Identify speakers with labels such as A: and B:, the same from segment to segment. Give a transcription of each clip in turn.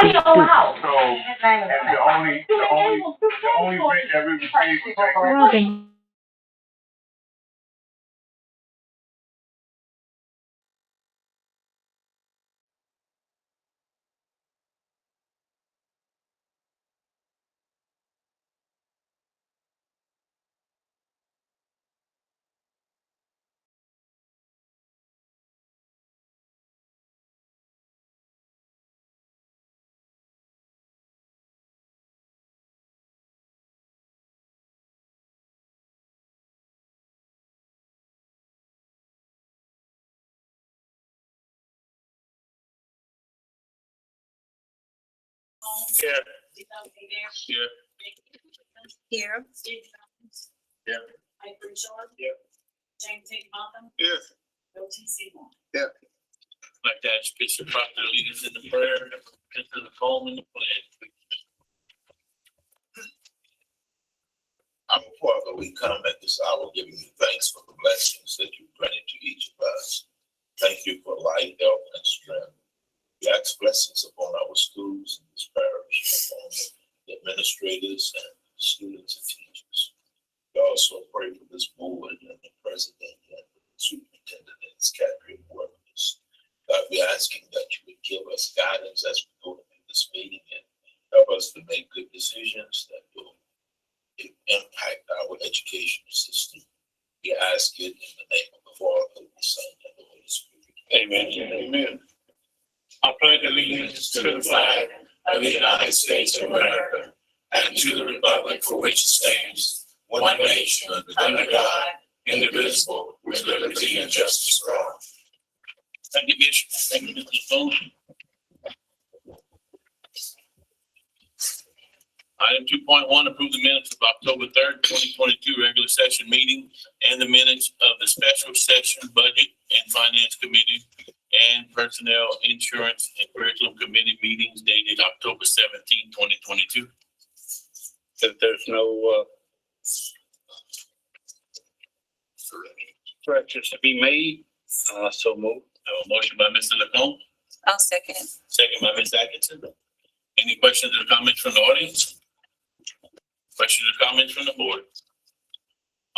A: money allowed.
B: So, and the only rent that we would pay for that.
A: Okay.
C: Here. Here.
D: Here.
C: Yeah. Yeah. Yeah. Yeah. Like that, Bishop Proctor lead us in the prayer, enter the call in the pledge.
E: Our Father, we come at this hour giving you thanks for the blessings that you granted to each of us. Thank you for life, health, and strength. We ask blessings upon our schools in this parish, upon the administrators and students and teachers. We also pray for this board and the president and the superintendent and his cadre of workers. God, we're asking that you would give us guidance as we go through this meeting and help us to make good decisions that will impact our education system. We ask it in the name of the Father, the Son, and the Holy Spirit.
C: Amen. Amen. I pledge allegiance to the flag of the United States of America and to the republic for which it stands, one nation, under God, indivisible, with liberty and justice for all. Thank you, Bishop. Thank you, Mr. Stone. Item 2.1, approve the minutes of October 3rd, 2022 regular session meeting and the minutes of the special session budget and finance committee and personnel, insurance, and curriculum committee meetings dated October 17, 2022. If there's no corrections to be made, so move. I have a motion by Mr. Lacombe.
D: I'll second.
C: Second by Ms. Atkinson. Any questions or comments from the audience? Questions or comments from the board?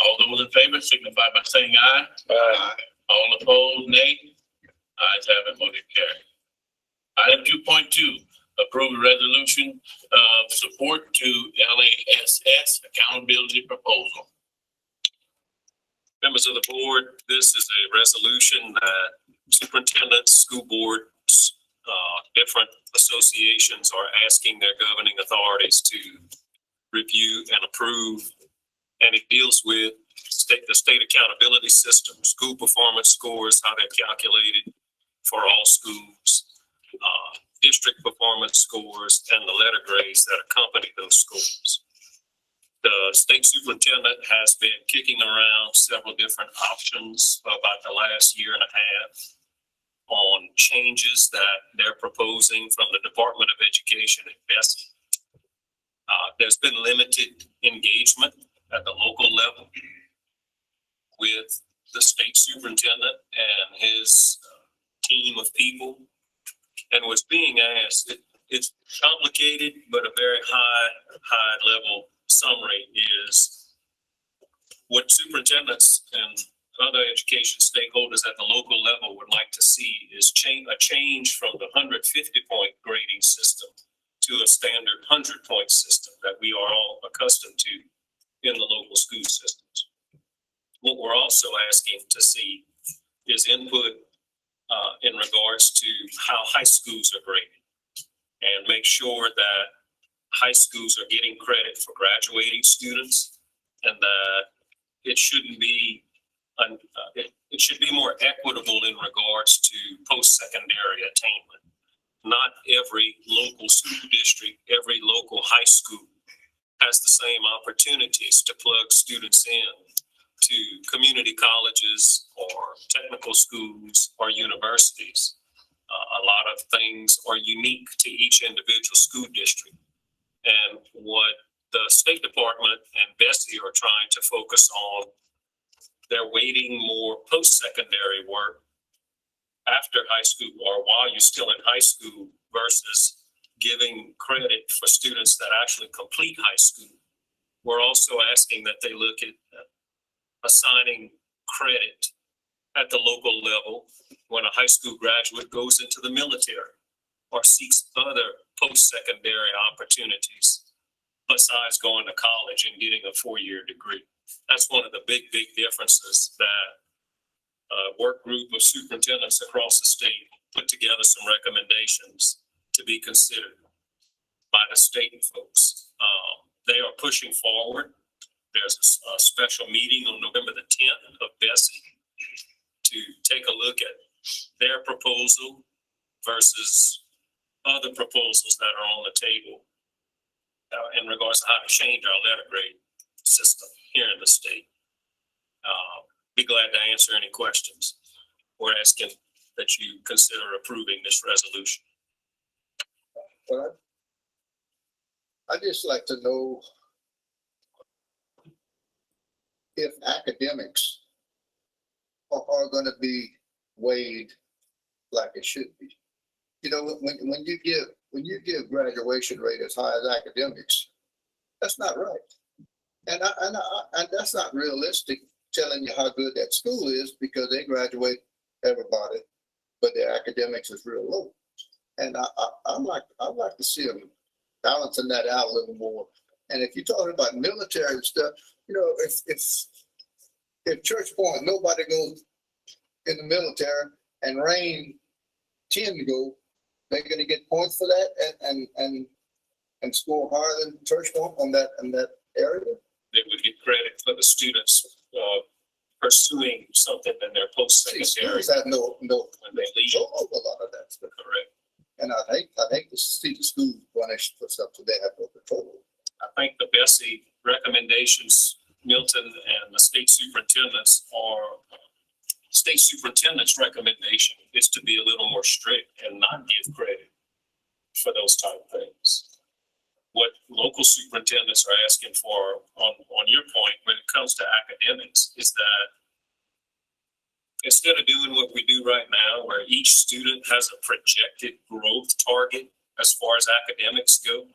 C: All those in favor signify by saying aye. Aye. All opposed, nay. Ayes have it, motion carried. Item 2.2, approve a resolution of support to LASS accountability proposal.
F: Members of the board, this is a resolution that superintendents, school boards, different associations are asking their governing authorities to review and approve. And it deals with the state accountability system, school performance scores, how they're calculated for all schools, district performance scores, and the letter grades that accompany those scores. The state superintendent has been kicking around several different options for about the last year and a half on changes that they're proposing from the Department of Education at Bessie. There's been limited engagement at the local level with the state superintendent and his team of people. And what's being asked, it's complicated, but a very high level summary is what superintendents and other education stakeholders at the local level would like to see is a change from the 150-point grading system to a standard 100-point system that we are all accustomed to in the local school systems. What we're also asking to see is input in regards to how high schools are graded and make sure that high schools are getting credit for graduating students and that it shouldn't be it should be more equitable in regards to post-secondary attainment. Not every local school district, every local high school has the same opportunities to plug students in to community colleges or technical schools or universities. A lot of things are unique to each individual school district. And what the State Department and Bessie are trying to focus on, they're weighting more post-secondary work after high school or while you're still in high school versus giving credit for students that actually complete high school. We're also asking that they look at assigning credit at the local level when a high school graduate goes into the military or seeks other post-secondary opportunities besides going to college and getting a 4-year degree. That's one of the big differences that a work group of superintendents across the state put together some recommendations to be considered by the state folks. They are pushing forward. There's a special meeting on November the 10th of Bessie to take a look at their proposal versus other proposals that are on the table in regards to how to change our letter grade system here in the state. Be glad to answer any questions. We're asking that you consider approving this resolution.
A: Well, I'd just like to know if academics are going to be weighed like it should be. You know, when you give graduation rate as high as academics, that's not right, and that's not realistic. Telling you how good that school is because they graduate everybody, but their academics is real low. And I'd like to see them balancing that out a little more. And if you're talking about military stuff, you know, if Church Point, nobody goes in the military and Rain 10 to go, they're going to get points for that and score higher than Church Point on that area.
F: They would get credit for the students pursuing something in their post-secondary.
A: Schools have no
F: when they leave.
A: control over a lot of that stuff.
F: Correct.
A: And I'd hate to see the school punish for stuff that they have no control.
F: I think the Bessie recommendations, Milton and the state superintendent's recommendation is to be a little more strict and not give credit for those type of things. What local superintendents are asking for on your point when it comes to academics is that instead of doing what we do right now, where each student has a projected growth target as far as academics go,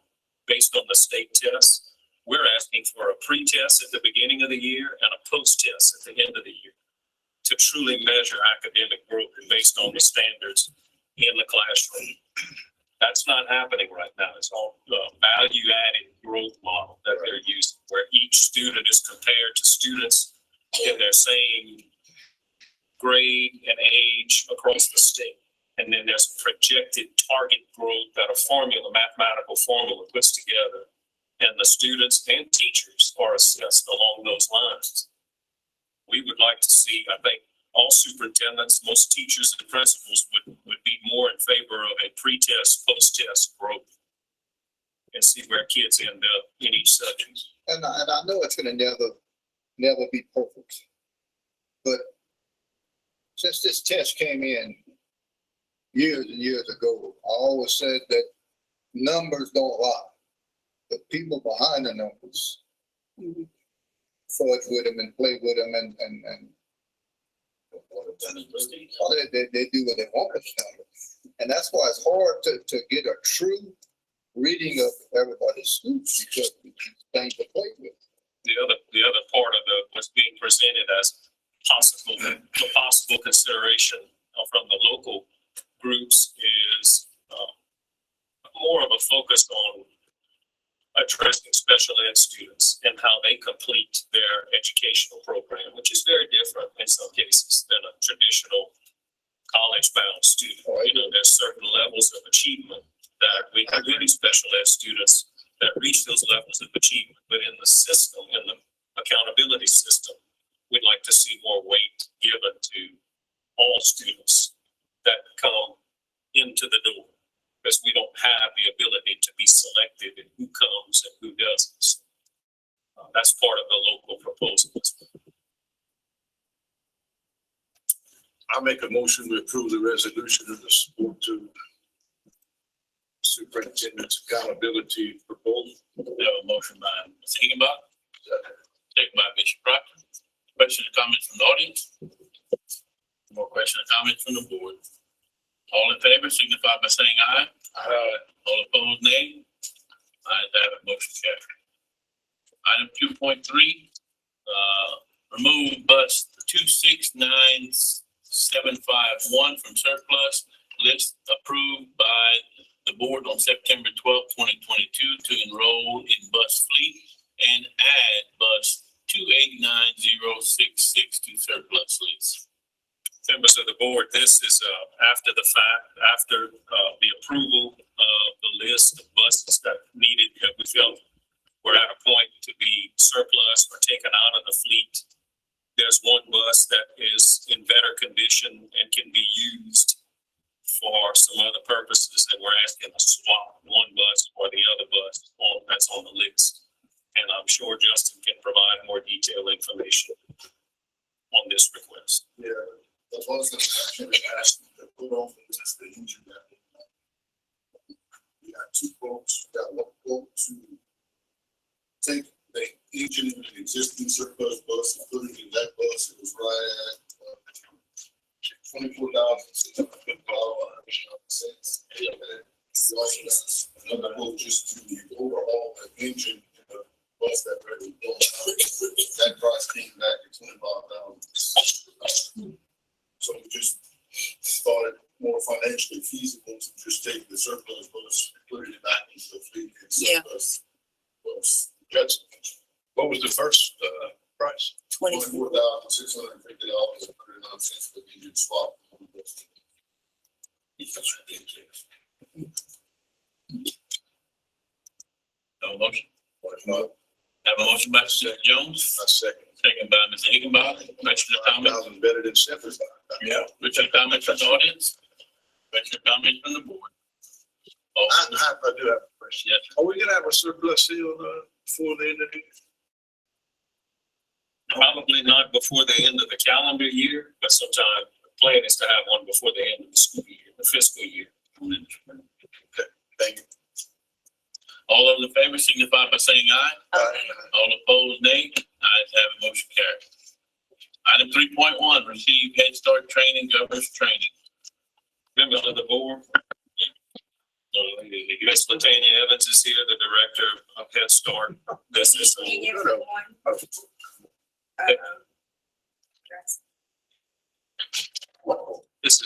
F: based on the state tests, we're asking for a pre-test at the beginning of the year and a post-test at the end of the year to truly measure academic growth based on the standards in the classroom. That's not happening right now. It's all value-added growth model that they're using, where each student is compared to students in their same grade and age across the state. And then there's projected target growth that a mathematical formula puts together. And the students and teachers are assessed along those lines. We would like to see, I think, all superintendents, most teachers and principals would be more in favor of a pre-test, post-test growth and see where kids end up in each subject.
A: And I know it's going to never be perfect, but since this test came in years and years ago, I always said that numbers don't lie. The people behind the numbers fudge with them and play with them and they do what they want with the numbers. And that's why it's hard to get a true reading of everybody's schools because it's things to play with.
F: The other part of what's being presented as possible consideration from the local groups is more of a focus on addressing special ed students and how they complete their educational program, which is very different in some cases than a traditional college-bound student. You know, there's certain levels of achievement that we have many special ed students that reach those levels of achievement, but in the system, in the accountability system, we'd like to see more weight given to all students that come into the door, because we don't have the ability to be selective in who comes and who doesn't. That's part of the local proposals.
E: I make a motion to approve the resolution of the support to superintendent's accountability proposal.
C: We have a motion by Ms. Higginbotham, second by Bishop Proctor. Questions or comments from the audience? More questions or comments from the board? All in favor signify by saying aye. Aye. All opposed, nay. Ayes have it, motion carried. Item 2.3, remove bus 269751 from surplus list approved by the board on September 12th, 2022 to enroll in bus fleet and add bus 289066 to surplus list.
F: Members of the board, this is after the fact, after the approval of the list of buses that needed, that we felt were at a point to be surplus or taken out of the fleet. There's one bus that is in better condition and can be used for some other purposes, and we're asking to swap one bus for the other bus that's on the list. And I'm sure Justin can provide more detailed information on this request.
G: Yeah, the bus that actually asked to put on for just the engine that we got two folks that will go to take the engine in an existing surplus bus and put it in that bus. It was right at $24,650. We also got another quote just to overhaul the engine in the bus that already built. That price came back at $25,000. So we just thought it more financially feasible to just take the surplus bus and put it back into the fleet and surplus bus.
E: Judge, what was the first price?
G: $24,650.39 for the engine swap.
C: No motion. Have a motion by Mr. Jones,
E: I second.
C: second by Mr. Higginbotham. Question or comment?
E: $5,000 better than 75.
C: Yeah. Question or comment from the audience? Question or comment from the board?
E: I do have a question.
C: Yes.
E: Are we gonna have a surplus sale before the end of the year?
F: Probably not before the end of the calendar year, but sometime the plan is to have one before the end of the school year, the fiscal year.
E: Okay, thank you.
C: All those in favor signify by saying aye. All opposed, nay. Ayes have it, motion carried. Item 3.1, receive Head Start training, governors training.
F: Members of the board. Ms. Latanya Evans is here, the director of Head Start. This is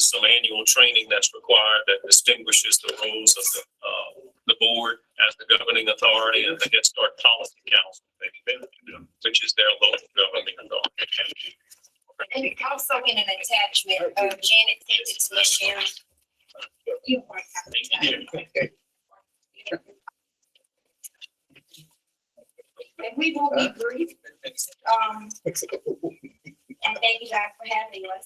F: some annual training that's required that distinguishes the roles of the board as the governing authority and the Head Start Policy Council, which is their local governing authority.
D: And also in an attachment, Janet sent it to Ms. Sharon. You might have to. And we will be brief. And thank you guys for having us.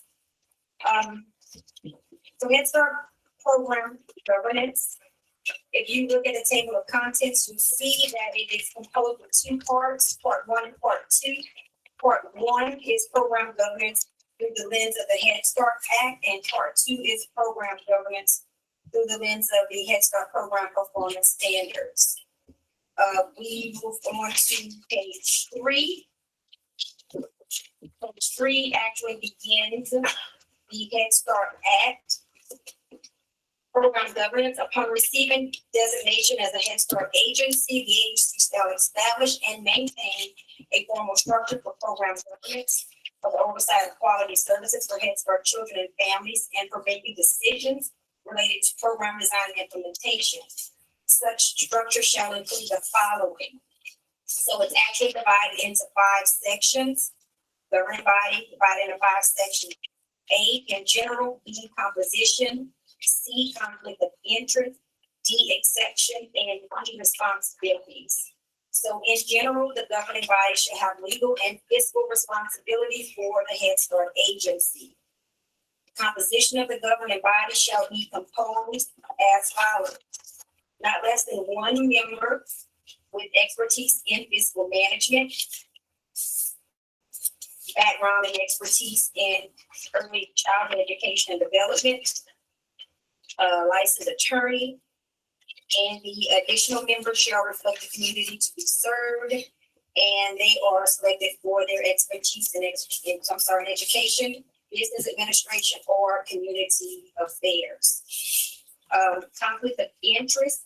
D: So Head Start program governance. If you look at the table of contents, you see that it is composed of two parts, part 1 and part 2. Part 1 is program governance through the lens of the Head Start Act, and part 2 is program governance through the lens of the Head Start program performance standards. We move on to page 3. Page 3 actually begins the Head Start Act. Program governance. Upon receiving designation as a Head Start agency, the agency shall establish and maintain a formal structure for program governance, for the oversight of quality services for Head Start children and families, and for making decisions related to program design and implementation. Such structure shall include the following. So it's actually divided into 5 sections. Governing body divided into 5 sections. A, in general. B, composition. C, conflict of interest. D, exception. And D, responsibilities. So in general, the governing body should have legal and fiscal responsibility for the Head Start agency. The composition of the governing body shall be composed as follows. Not less than 1 member with expertise in fiscal management, background and expertise in early childhood education and development, licensed attorney, and the additional members shall reflect the community to be served, and they are selected for their expertise in education, business administration, or community affairs. Conflict of interest.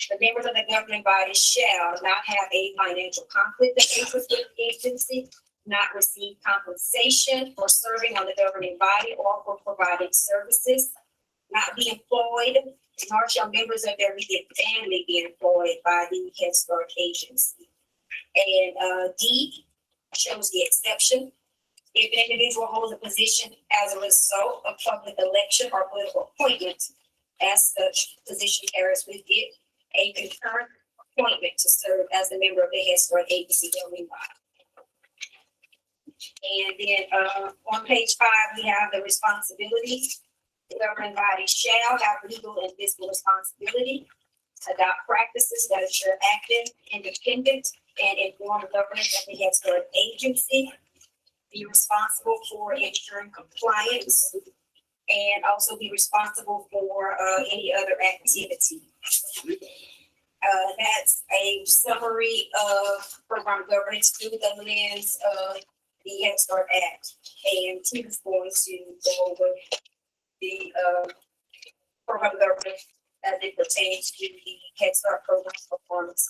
D: The members of the governing body shall not have a financial conflict of interest with the agency, not receive compensation for serving on the governing body or for providing services, not be employed, nor shall members of their immediate family be employed by the Head Start agency. And D shows the exception. If an individual holds a position as a result of public election or political appointment, as such position carries with it a concurrent appointment to serve as a member of the Head Start agency governing body. And then on page 5, we have the responsibilities. The governing body shall have legal and fiscal responsibility, adopt practices that ensure active, independent, and informed governance of the Head Start agency, be responsible for ensuring compliance, and also be responsible for any other activity. That's a summary of program governance through the lens of the Head Start Act. And Tim is going to go over the program governance as it pertains to the Head Start program performance.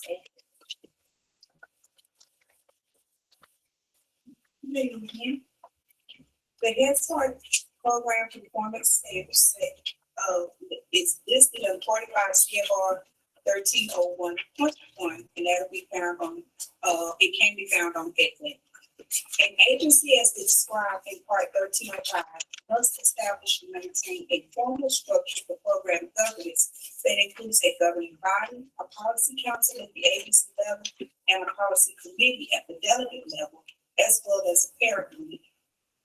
H: The Head Start program performance standards is listed in 45 CFR 1301.1, and that'll be found on, it can be found on GetLink. An agency, as described in Part 1305, must establish and maintain a formal structure for program governance that includes a governing body, a policy council at the agency level, and a policy committee at the delegate level, as well as a parent committee.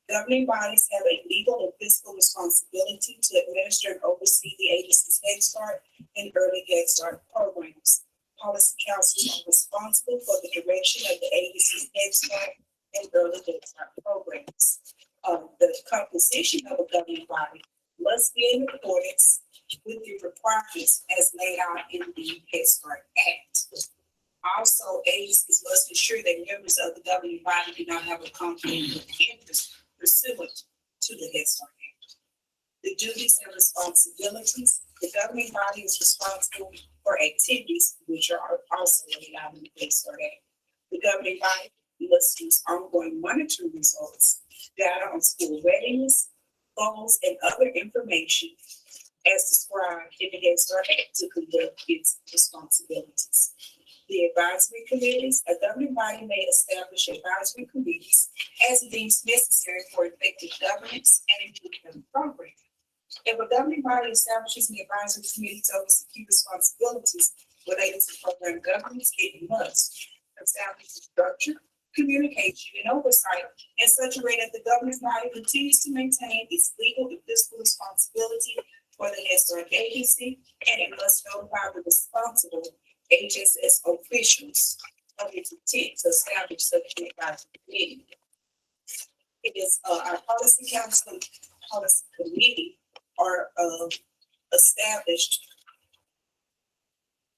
H: Governing bodies have a legal and fiscal responsibility to administer and oversee the agency's Head Start and early Head Start programs. Policy councils are responsible for the direction of the agency's Head Start and early Head Start programs. The composition of a governing body must be in accordance with the requirements as laid out in the Head Start Act. Also, agencies must ensure that members of the governing body do not have a conflict of interest pursuant to the Head Start Act. The duties and responsibilities. The governing body is responsible for activities which are also laid out in the Head Start Act. The governing body must use ongoing monitoring results, data on school readiness, goals, and other information as described in the Head Start Act to conduct its responsibilities. The advisory committees. A governing body may establish advisory committees as it deems necessary for effective governance and improvement of the program. If a governing body establishes an advisory committee to oversee key responsibilities related to program governance, it must establish the structure, communication, and oversight in such a way that the governing body continues to maintain its legal and fiscal responsibility for the Head Start agency, and it must notify the responsible HSS officials of its intent to establish such an advisory committee. It is our policy council and policy committee are established.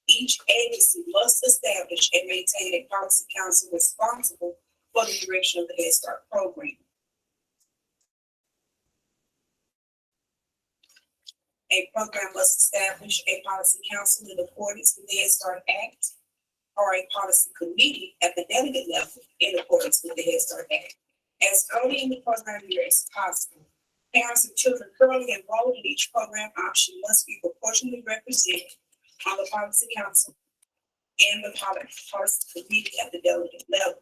H: Each agency must establish and maintain a policy council responsible for the direction of the Head Start program. A program must establish a policy council in accordance with the Head Start Act, or a policy committee at the delegate level in accordance with the Head Start Act, as early in the program year as possible. Parents of children currently enrolled in each program option must be proportionally represented on the policy council and the policy committee at the delegate level.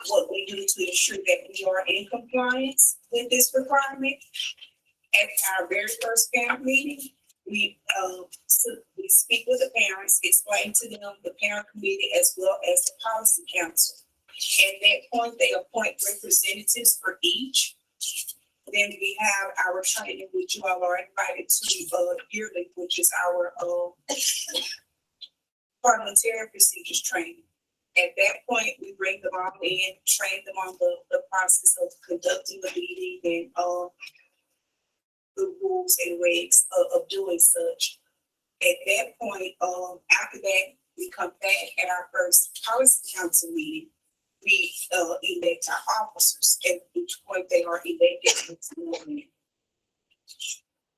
H: What we do to ensure that we are in compliance with this requirement, at our very first parent meeting, we speak with the parents, explain to them the parent committee as well as the policy council. At that point, they appoint representatives for each. Then we have our training, which you all are invited to yearly, which is our parliamentary procedures training. At that point, we bring them all in, train them on the process of conducting the meeting and the rules and regs of doing such. At that point, after that, we come back at our first policy council meeting. We elect our officers. At each point, they are elected.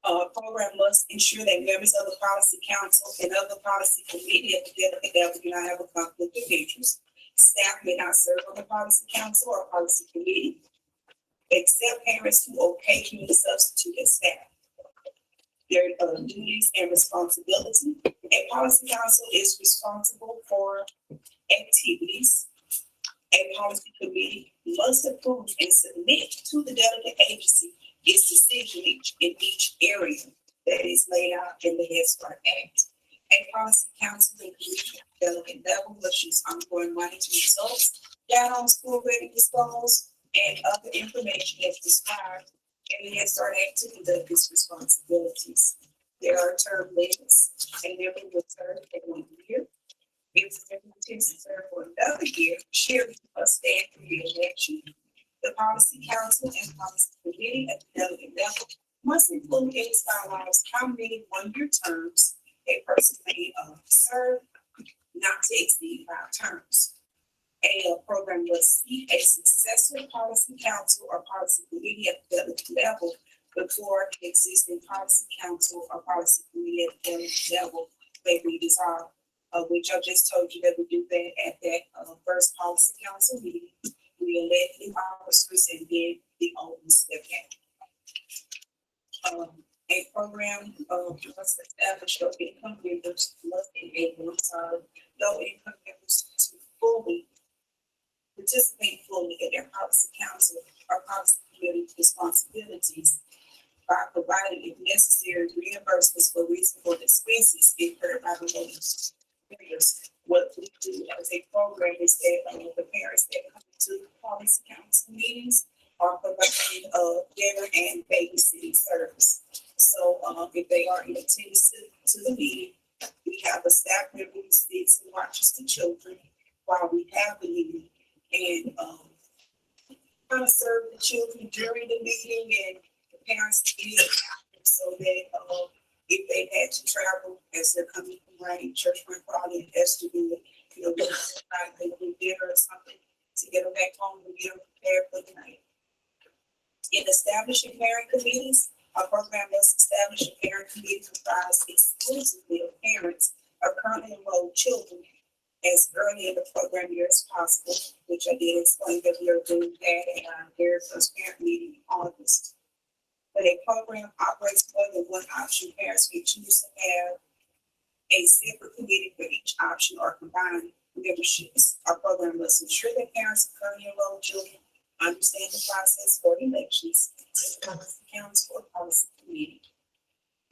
H: Program must ensure that members of the policy council and of the policy committee of the delegate level do not have a conflict of interest. Staff may not serve on the policy council or policy committee, except parents who occasionally substitute as staff. Their duties and responsibility. A policy council is responsible for activities. A policy committee must approve and submit to the delegate agency its decision in each area that is laid out in the Head Start Act. A policy council and committee at the delegate level must use ongoing monitoring results, data on school readiness goals, and other information as described in the Head Start Act to conduct its responsibilities. There are term limits. A member will serve for 1 year. If the member intends to serve for another year, she must stand for re-election. The policy council and policy committee at the delegate level must include in its bylaws how many 1-year terms a person may serve, not to exceed 5 terms. A program must seek a successor policy council or policy committee at the delegate level before the existing policy council or policy committee at the delegate level may be dissolved. Which I just told you that we do that at that first policy council meeting. We elect new officers and then the old step down. A program must establish low income members must enable low income members to fully participate fully in their policy council or policy committee responsibilities by providing, if necessary, reimbursements for reasonable expenses incurred by the members. What we do as a program is that the parents that come to the policy council meetings are providing dinner and babysitting service. So if they are in attendance to the meeting, we have a staff member who sits and watches the children while we have the meeting and kind of serve the children during the meeting and the parents eat so that if they had to travel as they're coming from writing church for probably has to do it, they do dinner or something to get them back home and get them prepared for the night. In establishing parent committees, our program must establish a parent committee comprised exclusively of parents of currently enrolled children as early in the program year as possible, which I did explain that we are doing that at our very first parent meeting in August. When a program operates more than one option, parents may choose to have a separate committee for each option or combined memberships. Our program must ensure that parents of currently enrolled children understand the process for elections to the policy council or policy committee.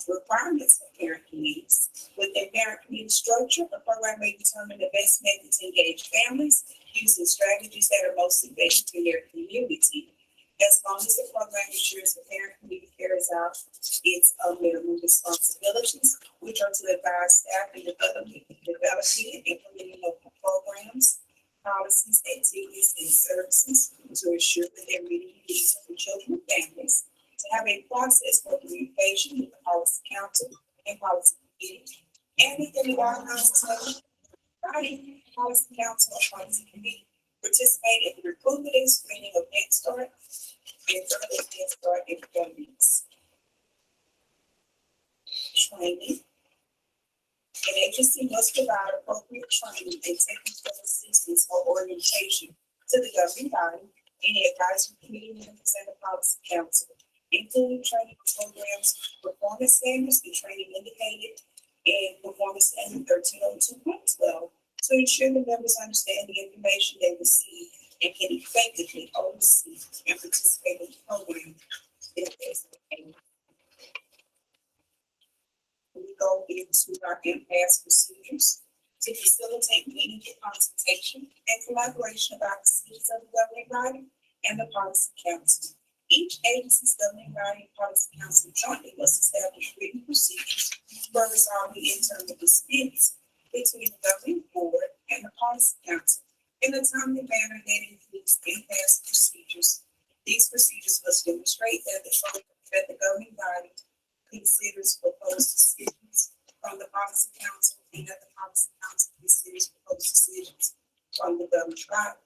H: Requirements of parent committees. Within parent committee structure, the program may determine the best method to engage families using strategies that are most effective in their community. As long as the program ensures the parent committee carries out its minimum responsibilities, which are to advise staff in developing and implementing local programs, policies, activities, and services to ensure that they're meeting the needs of the children and families, to have a process for communication with the policy council and policy committee, and within the guidelines of the policy council or policy committee, participate in the recruitment and screening of Head Start and further Head Start employees. Training. An agency must provide appropriate training and technical assistance or orientation to the governing body and the advisory committee members and the policy council, including training programs, performance standards, and training indicated in performance standard 1302.12 to ensure the members understand the information they receive and can effectively oversee and participate in the program. We go into our impasse procedures to facilitate meaningful consultation and collaboration about the needs of the governing body and the policy council. Each agency's governing body and policy council jointly must establish written procedures for resolving internal disputes between the governing board and the policy council in a timely manner that includes impasse procedures. These procedures must demonstrate that the governing body considers proposed decisions from the policy council and that the policy council considers proposed decisions from the governing body.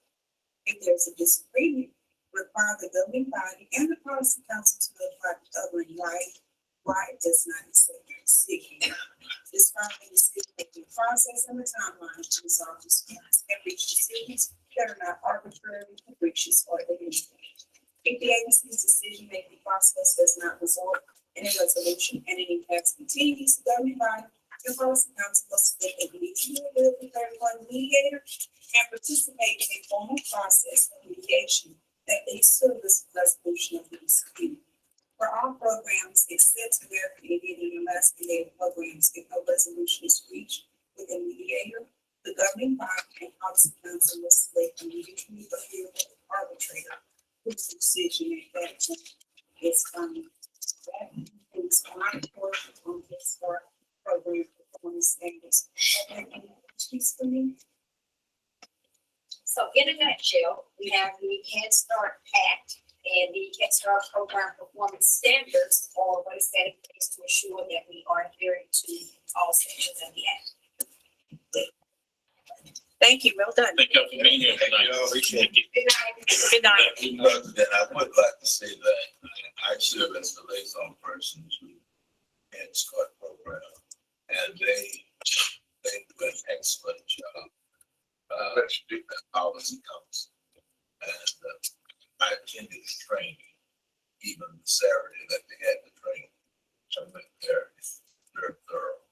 H: If there's a disagreement, require the governing body and the policy council to notify the governing body why it does not accept the decision. Describing the decision-making process and the timeline to resolve disputes and reach decisions that are not arbitrary, capricious, or illegal. If the agency's decision-making process does not result in a resolution and it impacts continues to governing body, the policy council must select a mutually agreeable third-party mediator and participate in a formal process of mediation that leads to the resolution of the dispute. For all programs except American Indian and Alaskan Native programs, if no resolution is reached with a mediator, the governing body and policy council must select a mutually agreeable arbitrator whose decision in fact is final. That includes my report on this for program performance standards. Please for me.
D: So in a nutshell, we have the Head Start Act and the Head Start Program Performance Standards, or what is set in place to ensure that we are adhering to all sections of the act.
H: Thank you, well done.
C: Thank you for being here tonight.
E: Appreciate it.
D: Good night.
H: Good night.
E: Other than I would like to say that I serve as the liaison person to Head Start program, and they do an excellent job. Policy council, and I attended the training, even Saturday that they had the training. So I went there, very thorough,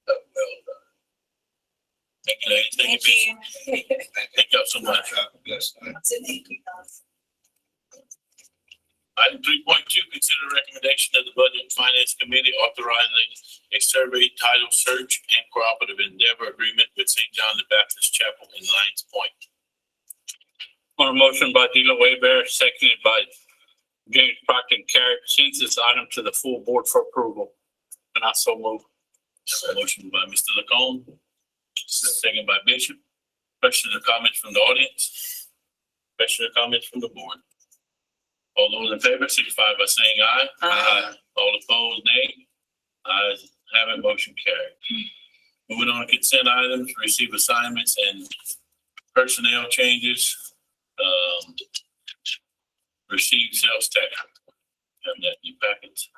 E: well done.
C: Thank you, ladies. Thank you. Thank you so much.
E: Yes,
C: Item 3.2, consider recommendation of the Budget and Finance Committee authorizing a survey title search and cooperative endeavor agreement with St. John the Baptist Chapel in Lions Point.
I: On a motion by Dela Waybear, seconded by James Proctor, carried consensus item to the full board for approval. And I so move.
C: Motion by Mr. Lacombe, second by Bishop. Questions or comments from the audience? Questions or comments from the board? All those in favor signify by saying aye.
H: Aye.
C: All opposed, nay. Ayes have it, motion carried. Moving on to consent items, receive assignments and personnel changes. Receive sales tax. Have that in your packets.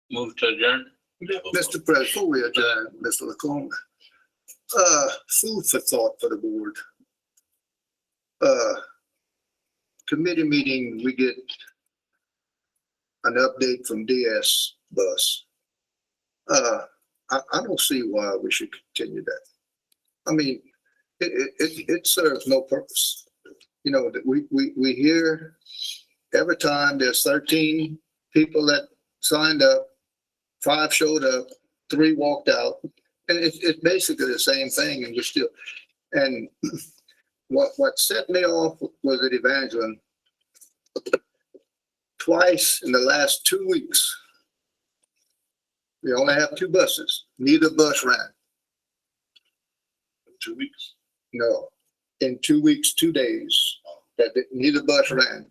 I: Move to adjourn.
A: Mr. President, before we adjourn, Mr. Lacombe, food for thought for the board. Committee meeting, we get an update from DS Bus. I don't see why we should continue that. I mean, it serves no purpose. You know, that we hear every time there's 13 people that signed up, 5 showed up, 3 walked out, and it's basically the same thing, and we're still. And what set me off was at Evangeline. Twice in the last 2 weeks, we only have 2 buses. Neither bus ran.
E: 2 weeks.
A: No, in 2 weeks, 2 days, neither bus ran.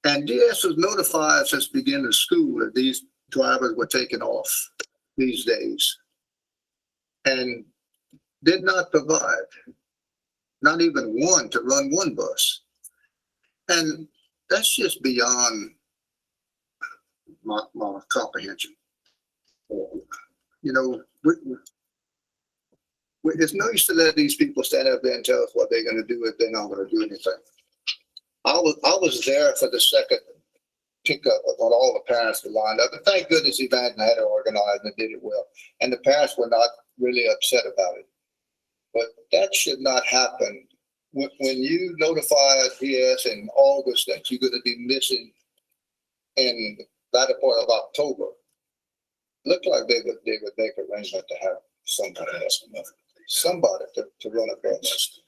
A: And DS was notified since the beginning of school that these drivers were taking off these days and did not provide, not even one to run 1 bus. And that's just beyond my comprehension. You know, it's no use to let these people stand up there and tell us what they're going to do if they're not going to do anything. I was there for the second pickup when all the parents were lined up. And thank goodness Evangeline had it organized and did it well. And the parents were not really upset about it. But that should not happen. When you notify DS in August that you're going to be missing in the latter part of October, looked like they would make arrangement to have somebody to run a bus.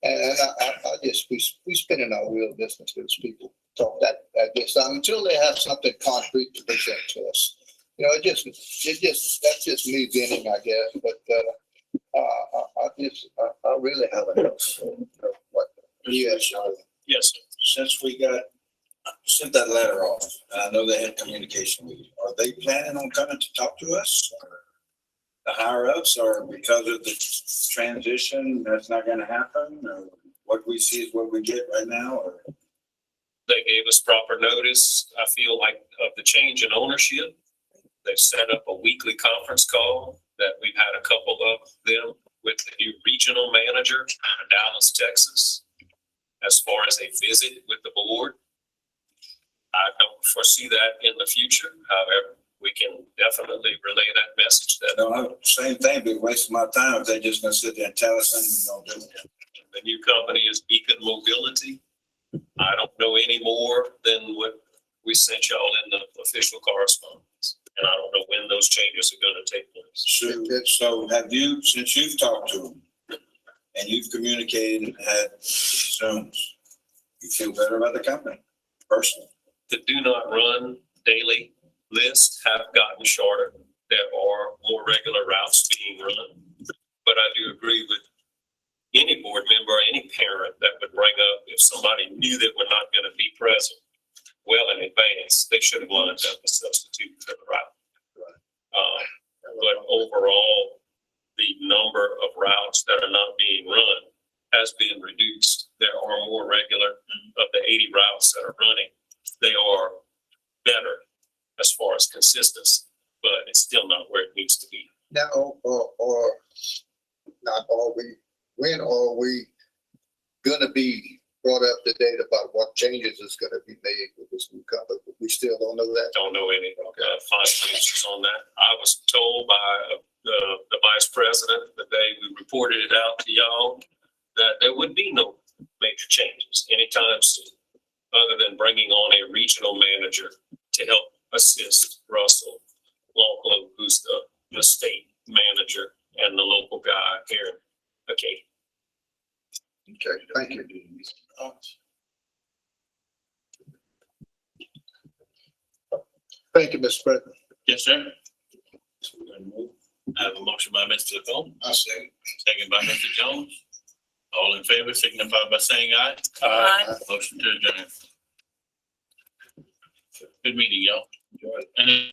A: And I just, we spinning our wheel business with these people talk that this time until they have something concrete to present to us. You know, that's just me venting, I guess, but I really have enough. What? Yes,
C: Yes, sir.
J: Since we sent that letter off, and I know they had communication with you, are they planning on coming to talk to us? Or the higher ups, or because of the transition, that's not gonna happen? Or what we see is what we get right now, or?
F: They gave us proper notice, I feel like, of the change in ownership. They've set up a weekly conference call that we've had a couple of them with the new regional manager out of Dallas, Texas, as far as a visit with the board. I don't foresee that in the future. However, we can definitely relay that message that
J: No, same thing, be wasting my time if they just gonna sit there and tell us something and don't do it.
F: the new company is Beacon Mobility. I don't know any more than what we sent y'all in the official correspondence. And I don't know when those changes are gonna take place.
J: So have you, since you've talked to them and you've communicated and had Zooms, you feel better about the company personally?
F: The do not run daily lists have gotten shorter. There are more regular routes being run. But I do agree with any board member, or any parent that would bring up, if somebody knew that we're not gonna be present well in advance, they should have lined up a substitute for the route. But overall, the number of routes that are not being run has been reduced. There are more regular of the 80 routes that are running. They are better as far as consistency, but it's still not where it needs to be.
A: Now, or not are we, when are we gonna be brought up to date about what changes is gonna be made with this new company? We still don't know that.
F: Don't know any final answers on that. I was told by the vice president the day we reported it out to y'all that there would be no major changes anytime soon, other than bringing on a regional manager to help assist Russell Lonklow, who's the state manager, and the local guy here in Acadia.
A: Okay, thank you. Thank you, Mr. President.
C: Yes, sir. I have a motion by Mr. Cole,
G: I say,
C: second by Mr. Jones. All in favor, signify by saying aye.
I: Aye.
C: Motion to adjourn. Good meeting, y'all. And